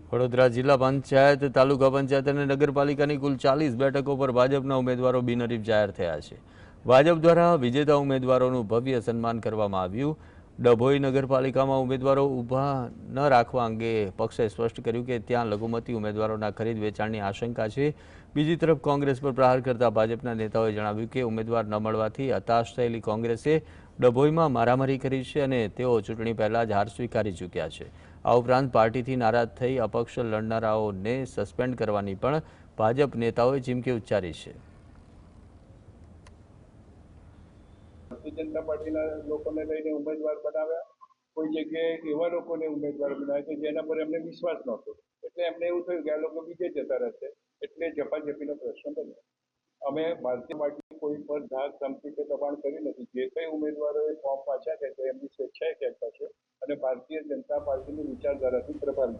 વડોદરા જિલ્લા પંચાયત, તાલુકા પંચાયત અને નગરપાલિકાની કુલ 40 બેઠકો પર ભાજપના ઉમેદવારો બિનહરીફ જાહેર થયા છે. ભાજપ દ્વારા વિજેતા ઉમેદવારોનું ભવ્ય સન્માન કરવામાં આવ્યું. ડભોઈ નગરપાલિકામાં ઉમેદવારો ઊભા ન રાખવા અંગે પક્ષે સ્પષ્ટ કર્યું કે ત્યાં લઘુમતી ઉમેદવારોના ખરીદ વેચાણની આશંકા છે. બીજી તરફ કોંગ્રેસ પર પ્રહાર કરતા ભાજપના નેતાઓએ જણાવ્યું કે ઉમેદવાર ન મળવાથી હતાશ થયેલી કોંગ્રેસે ડભોઈમાં મારામારી કરી છે અને તેઓ ચૂંટણી પહેલા જ હાર સ્વીકારી ચૂક્યા છે. આ ઉપરાંત પાર્ટીથી નારાજ થઈ અપક્ષ લડનારાઓને સસ્પેન્ડ કરવાની પણ ભાજપ નેતાઓએ ચીમકી ઉચ્ચારી છે. ભારતીય જનતા પાર્ટીના લોકોને લઈને ઉમેદવાર બનાવ્યા, કોઈ જગ્યાએ એવા લોકોને ઉમેદવાર બનાવ્યા કે જેના પર એમને વિશ્વાસ નહોતો, એટલે એમને એવું થયું કે આ લોકો બીજે જતા રહેશે, એટલે ઝપાઝપીનો પ્રશ્ન બન્યો. અમે ભારતીય પાર્ટી કોઈ પર ધાક ધમકી કે દબાણ કરી નથી. જે કંઈ ઉમેદવારોએ ફોર્મ પાછા ખેંચ્યા એમની સ્વેચ્છાએ ખેંચ્યા છે અને ભારતીય જનતા પાર્ટીની વિચારધારાથી પ્રભાવિત